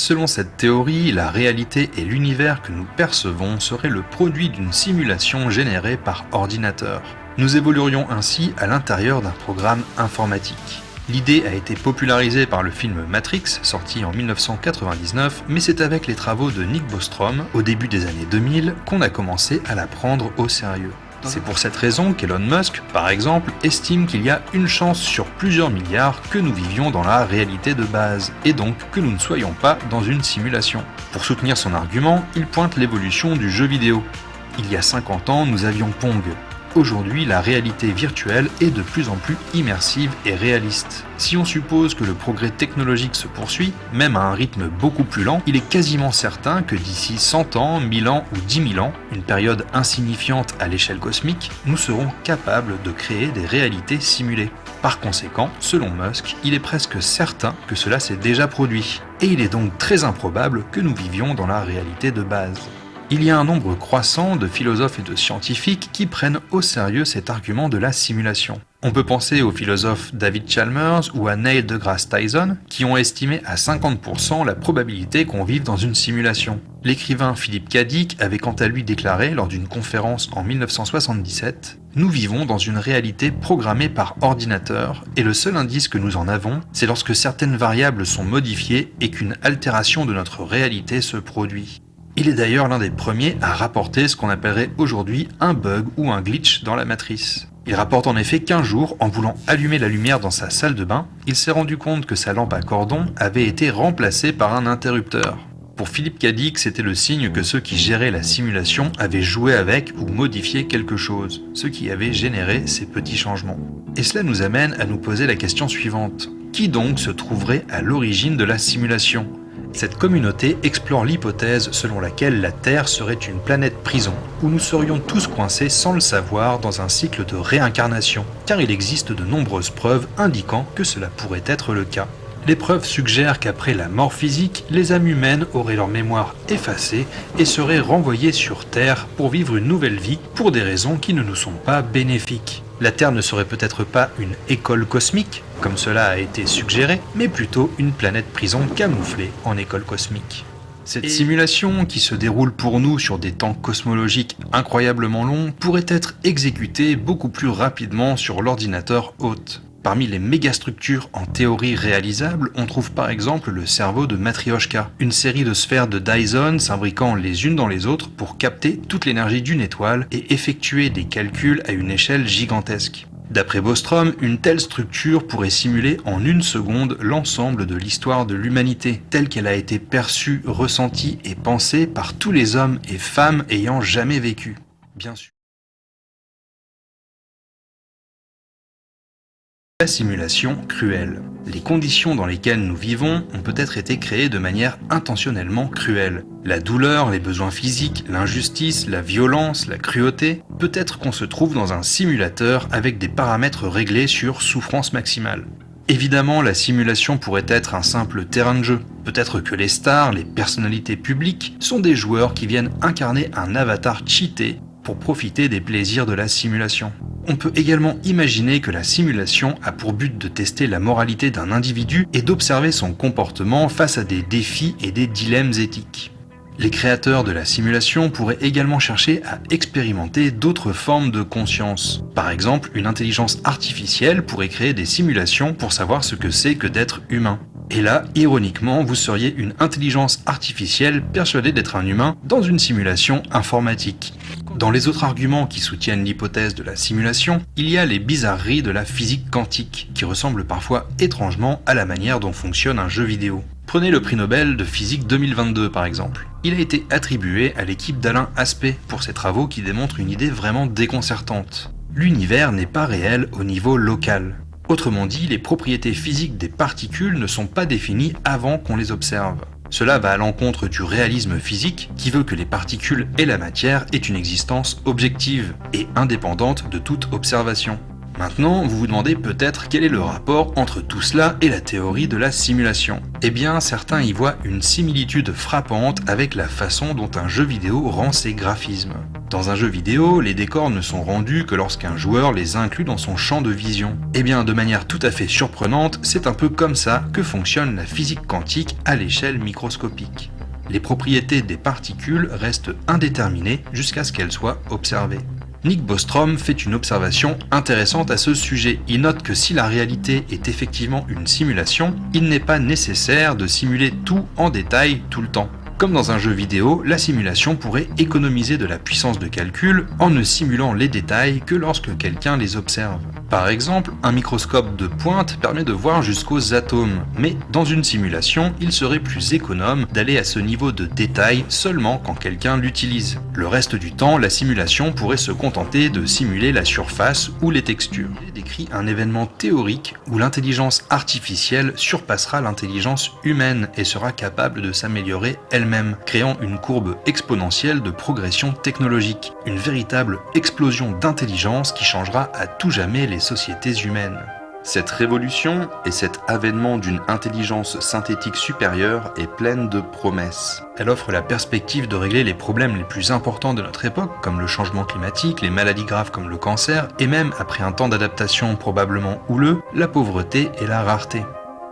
Selon cette théorie, la réalité et l'univers que nous percevons seraient le produit d'une simulation générée par ordinateur. Nous évoluerions ainsi à l'intérieur d'un programme informatique. L'idée a été popularisée par le film Matrix, sorti en 1999, mais c'est avec les travaux de Nick Bostrom, au début des années 2000, qu'on a commencé à la prendre au sérieux. C'est pour cette raison qu'Elon Musk, par exemple, estime qu'il y a une chance sur plusieurs milliards que nous vivions dans la réalité de base, et donc que nous ne soyons pas dans une simulation. Pour soutenir son argument, il pointe l'évolution du jeu vidéo. Il y a 50 ans, nous avions Pong. Aujourd'hui, la réalité virtuelle est de plus en plus immersive et réaliste. Si on suppose que le progrès technologique se poursuit, même à un rythme beaucoup plus lent, il est quasiment certain que d'ici 100 ans, 1000 ans ou 10 000 ans, une période insignifiante à l'échelle cosmique, nous serons capables de créer des réalités simulées. Par conséquent, selon Musk, il est presque certain que cela s'est déjà produit. Et il est donc très improbable que nous vivions dans la réalité de base. Il y a un nombre croissant de philosophes et de scientifiques qui prennent au sérieux cet argument de la simulation. On peut penser au philosophe David Chalmers ou à Neil deGrasse Tyson, qui ont estimé à 50% la probabilité qu'on vive dans une simulation. L'écrivain Philip K. Dick avait quant à lui déclaré lors d'une conférence en 1977 « Nous vivons dans une réalité programmée par ordinateur, et le seul indice que nous en avons, c'est lorsque certaines variables sont modifiées et qu'une altération de notre réalité se produit. » Il est d'ailleurs l'un des premiers à rapporter ce qu'on appellerait aujourd'hui un bug ou un glitch dans la matrice. Il rapporte en effet qu'un jour, en voulant allumer la lumière dans sa salle de bain, il s'est rendu compte que sa lampe à cordon avait été remplacée par un interrupteur. Pour Philip K. Dick, c'était le signe que ceux qui géraient la simulation avaient joué avec ou modifié quelque chose, ce qui avait généré ces petits changements. Et cela nous amène à nous poser la question suivante. Qui donc se trouverait à l'origine de la simulation ? Cette communauté explore l'hypothèse selon laquelle la Terre serait une planète prison, où nous serions tous coincés sans le savoir dans un cycle de réincarnation, car il existe de nombreuses preuves indiquant que cela pourrait être le cas. Les preuves suggèrent qu'après la mort physique, les âmes humaines auraient leur mémoire effacée et seraient renvoyées sur Terre pour vivre une nouvelle vie pour des raisons qui ne nous sont pas bénéfiques. La Terre ne serait peut-être pas une école cosmique, comme cela a été suggéré, mais plutôt une planète prison camouflée en école cosmique. Cette simulation, qui se déroule pour nous sur des temps cosmologiques incroyablement longs, pourrait être exécutée beaucoup plus rapidement sur l'ordinateur hôte. Parmi les mégastructures en théorie réalisables, on trouve par exemple le cerveau de Matryoshka, une série de sphères de Dyson s'imbriquant les unes dans les autres pour capter toute l'énergie d'une étoile et effectuer des calculs à une échelle gigantesque. D'après Bostrom, une telle structure pourrait simuler en une seconde l'ensemble de l'histoire de l'humanité, telle qu'elle a été perçue, ressentie et pensée par tous les hommes et femmes ayant jamais vécu. Bien sûr. La simulation cruelle. Les conditions dans lesquelles nous vivons ont peut-être été créées de manière intentionnellement cruelle. La douleur, les besoins physiques, l'injustice, la violence, la cruauté. Peut-être qu'on se trouve dans un simulateur avec des paramètres réglés sur souffrance maximale. Évidemment, la simulation pourrait être un simple terrain de jeu. Peut-être que les stars, les personnalités publiques, sont des joueurs qui viennent incarner un avatar cheaté pour profiter des plaisirs de la simulation. On peut également imaginer que la simulation a pour but de tester la moralité d'un individu et d'observer son comportement face à des défis et des dilemmes éthiques. Les créateurs de la simulation pourraient également chercher à expérimenter d'autres formes de conscience. Par exemple, une intelligence artificielle pourrait créer des simulations pour savoir ce que c'est que d'être humain. Et là, ironiquement, vous seriez une intelligence artificielle persuadée d'être un humain dans une simulation informatique. Dans les autres arguments qui soutiennent l'hypothèse de la simulation, il y a les bizarreries de la physique quantique, qui ressemblent parfois étrangement à la manière dont fonctionne un jeu vidéo. Prenez le prix Nobel de physique 2022 par exemple. Il a été attribué à l'équipe d'Alain Aspect pour ses travaux qui démontrent une idée vraiment déconcertante. L'univers n'est pas réel au niveau local. Autrement dit, les propriétés physiques des particules ne sont pas définies avant qu'on les observe. Cela va à l'encontre du réalisme physique qui veut que les particules et la matière aient une existence objective et indépendante de toute observation. Maintenant, vous vous demandez peut-être quel est le rapport entre tout cela et la théorie de la simulation. Eh bien, certains y voient une similitude frappante avec la façon dont un jeu vidéo rend ses graphismes. Dans un jeu vidéo, les décors ne sont rendus que lorsqu'un joueur les inclut dans son champ de vision. Eh bien, de manière tout à fait surprenante, c'est un peu comme ça que fonctionne la physique quantique à l'échelle microscopique. Les propriétés des particules restent indéterminées jusqu'à ce qu'elles soient observées. Nick Bostrom fait une observation intéressante à ce sujet. Il note que si la réalité est effectivement une simulation, il n'est pas nécessaire de simuler tout en détail tout le temps. Comme dans un jeu vidéo, la simulation pourrait économiser de la puissance de calcul en ne simulant les détails que lorsque quelqu'un les observe. Par exemple, un microscope de pointe permet de voir jusqu'aux atomes, mais dans une simulation, il serait plus économe d'aller à ce niveau de détail seulement quand quelqu'un l'utilise. Le reste du temps, la simulation pourrait se contenter de simuler la surface ou les textures. Il décrit un événement théorique où l'intelligence artificielle surpassera l'intelligence humaine et sera capable de s'améliorer elle-même, créant une courbe exponentielle de progression technologique, une véritable explosion d'intelligence qui changera à tout jamais les sociétés humaines. Cette révolution et cet avènement d'une intelligence synthétique supérieure est pleine de promesses. Elle offre la perspective de régler les problèmes les plus importants de notre époque, comme le changement climatique, les maladies graves comme le cancer, et même après un temps d'adaptation probablement houleux, la pauvreté et la rareté.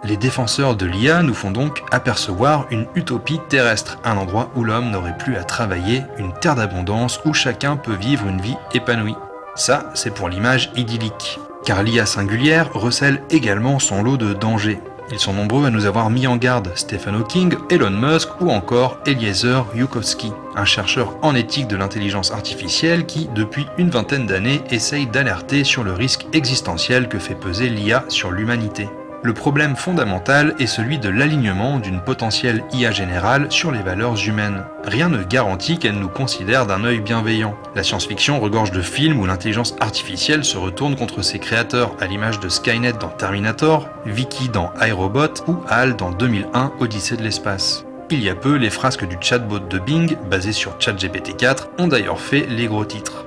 Les défenseurs de l'IA nous font donc apercevoir une utopie terrestre, un endroit où l'homme n'aurait plus à travailler, une terre d'abondance où chacun peut vivre une vie épanouie. Ça, c'est pour l'image idyllique. Car l'IA singulière recèle également son lot de dangers. Ils sont nombreux à nous avoir mis en garde, Stephen Hawking, Elon Musk ou encore Eliezer Yudkowsky, un chercheur en éthique de l'intelligence artificielle qui, depuis une vingtaine d'années, essaye d'alerter sur le risque existentiel que fait peser l'IA sur l'humanité. Le problème fondamental est celui de l'alignement d'une potentielle IA générale sur les valeurs humaines. Rien ne garantit qu'elle nous considère d'un œil bienveillant. La science-fiction regorge de films où l'intelligence artificielle se retourne contre ses créateurs, à l'image de Skynet dans Terminator, Vicky dans iRobot ou HAL dans 2001 Odyssée de l'espace. Il y a peu, les frasques du chatbot de Bing, basé sur ChatGPT-4, ont d'ailleurs fait les gros titres.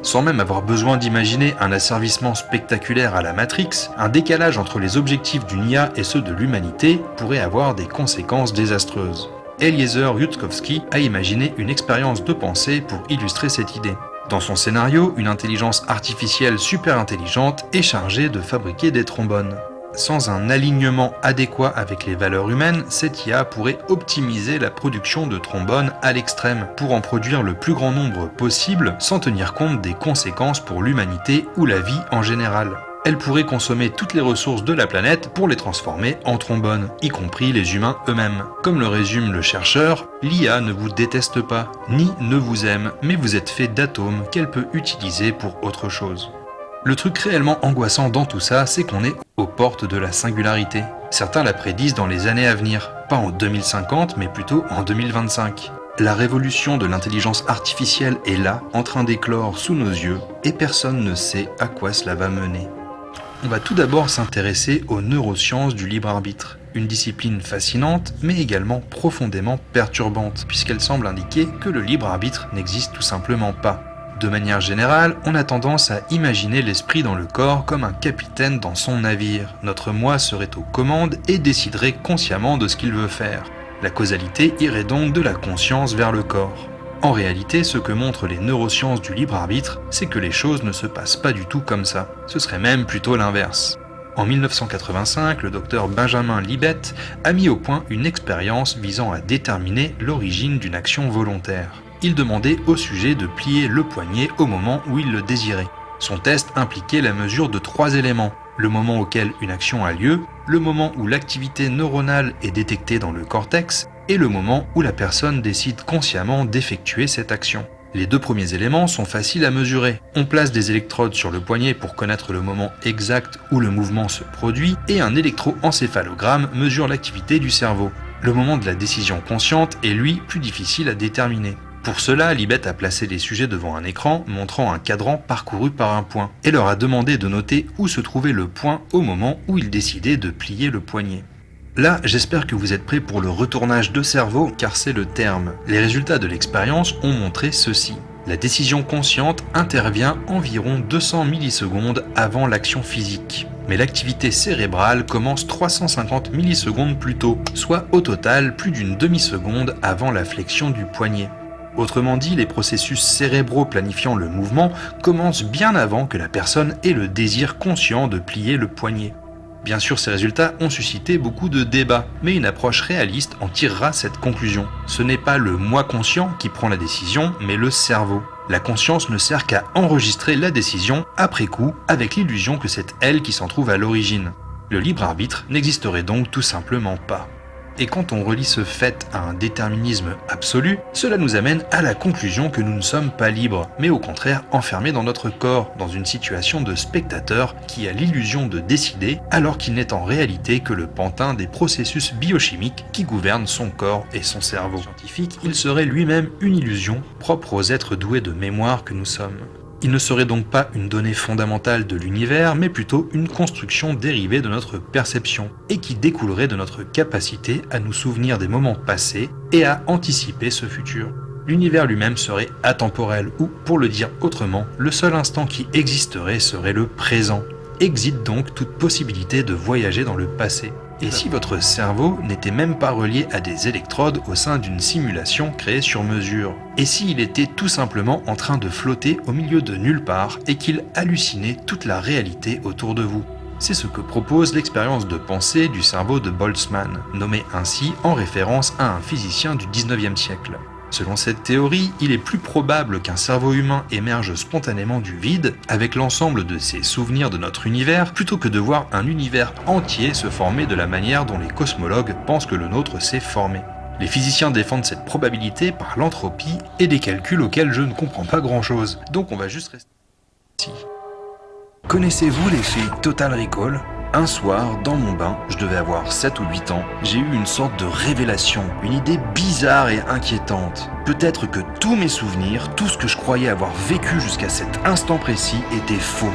Sans même avoir besoin d'imaginer un asservissement spectaculaire à la Matrix, un décalage entre les objectifs d'une IA et ceux de l'humanité pourrait avoir des conséquences désastreuses. Eliezer Yudkowsky a imaginé une expérience de pensée pour illustrer cette idée. Dans son scénario, une intelligence artificielle super intelligente est chargée de fabriquer des trombones. Sans un alignement adéquat avec les valeurs humaines, cette IA pourrait optimiser la production de trombones à l'extrême pour en produire le plus grand nombre possible sans tenir compte des conséquences pour l'humanité ou la vie en général. Elle pourrait consommer toutes les ressources de la planète pour les transformer en trombones, y compris les humains eux-mêmes. Comme le résume le chercheur, l'IA ne vous déteste pas, ni ne vous aime, mais vous êtes fait d'atomes qu'elle peut utiliser pour autre chose. Le truc réellement angoissant dans tout ça, c'est qu'on est aux portes de la singularité. Certains la prédisent dans les années à venir, pas en 2050, mais plutôt en 2025. La révolution de l'intelligence artificielle est là, en train d'éclore sous nos yeux, et personne ne sait à quoi cela va mener. On va tout d'abord s'intéresser aux neurosciences du libre arbitre, une discipline fascinante, mais également profondément perturbante, puisqu'elle semble indiquer que le libre arbitre n'existe tout simplement pas. De manière générale, on a tendance à imaginer l'esprit dans le corps comme un capitaine dans son navire. Notre moi serait aux commandes et déciderait consciemment de ce qu'il veut faire. La causalité irait donc de la conscience vers le corps. En réalité, ce que montrent les neurosciences du libre arbitre, c'est que les choses ne se passent pas du tout comme ça. Ce serait même plutôt l'inverse. En 1985, le docteur Benjamin Libet a mis au point une expérience visant à déterminer l'origine d'une action volontaire. Il demandait au sujet de plier le poignet au moment où il le désirait. Son test impliquait la mesure de 3 éléments. Le moment auquel une action a lieu, le moment où l'activité neuronale est détectée dans le cortex, et le moment où la personne décide consciemment d'effectuer cette action. Les 2 premiers éléments sont faciles à mesurer. On place des électrodes sur le poignet pour connaître le moment exact où le mouvement se produit, et un électroencéphalogramme mesure l'activité du cerveau. Le moment de la décision consciente est lui plus difficile à déterminer. Pour cela, Libet a placé les sujets devant un écran montrant un cadran parcouru par un point et leur a demandé de noter où se trouvait le point au moment où ils décidaient de plier le poignet. Là, j'espère que vous êtes prêts pour le retournage de cerveau car c'est le terme. Les résultats de l'expérience ont montré ceci. La décision consciente intervient environ 200 millisecondes avant l'action physique. Mais l'activité cérébrale commence 350 millisecondes plus tôt, soit au total plus d'une demi-seconde avant la flexion du poignet. Autrement dit, les processus cérébraux planifiant le mouvement commencent bien avant que la personne ait le désir conscient de plier le poignet. Bien sûr, ces résultats ont suscité beaucoup de débats, mais une approche réaliste en tirera cette conclusion. Ce n'est pas le moi conscient qui prend la décision, mais le cerveau. La conscience ne sert qu'à enregistrer la décision après coup, avec l'illusion que c'est elle qui s'en trouve à l'origine. Le libre arbitre n'existerait donc tout simplement pas. Et quand on relie ce fait à un déterminisme absolu, cela nous amène à la conclusion que nous ne sommes pas libres, mais au contraire enfermés dans notre corps, dans une situation de spectateur qui a l'illusion de décider, alors qu'il n'est en réalité que le pantin des processus biochimiques qui gouvernent son corps et son cerveau. Scientifique, il serait lui-même une illusion propre aux êtres doués de mémoire que nous sommes. Il ne serait donc pas une donnée fondamentale de l'univers, mais plutôt une construction dérivée de notre perception, et qui découlerait de notre capacité à nous souvenir des moments passés et à anticiper ce futur. L'univers lui-même serait atemporel, ou, pour le dire autrement, le seul instant qui existerait serait le présent. Existe donc toute possibilité de voyager dans le passé. Et si votre cerveau n'était même pas relié à des électrodes au sein d'une simulation créée sur mesure? Et s'il était tout simplement en train de flotter au milieu de nulle part et qu'il hallucinait toute la réalité autour de vous? C'est ce que propose l'expérience de pensée du cerveau de Boltzmann, nommé ainsi en référence à un physicien du 19e siècle. Selon cette théorie, il est plus probable qu'un cerveau humain émerge spontanément du vide avec l'ensemble de ses souvenirs de notre univers plutôt que de voir un univers entier se former de la manière dont les cosmologues pensent que le nôtre s'est formé. Les physiciens défendent cette probabilité par l'entropie et des calculs auxquels je ne comprends pas grand-chose, donc on va juste rester ici. Connaissez-vous l'effet Total Recall ? Un soir, dans mon bain, je devais avoir 7 ou 8 ans, j'ai eu une sorte de révélation, une idée bizarre et inquiétante. Peut-être que tous mes souvenirs, tout ce que je croyais avoir vécu jusqu'à cet instant précis était faux.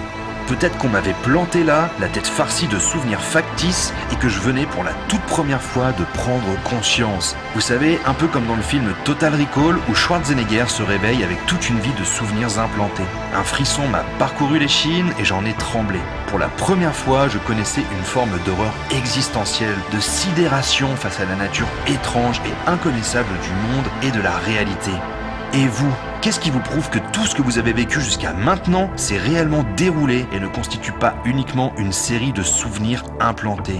Peut-être qu'on m'avait planté là, la tête farcie de souvenirs factices, et que je venais pour la toute première fois de prendre conscience. Vous savez, un peu comme dans le film Total Recall, où Schwarzenegger se réveille avec toute une vie de souvenirs implantés. Un frisson m'a parcouru l'échine et j'en ai tremblé. Pour la première fois, je connaissais une forme d'horreur existentielle, de sidération face à la nature étrange et inconnaissable du monde et de la réalité. Et vous, qu'est-ce qui vous prouve que tout ce que vous avez vécu jusqu'à maintenant s'est réellement déroulé et ne constitue pas uniquement une série de souvenirs implantés ?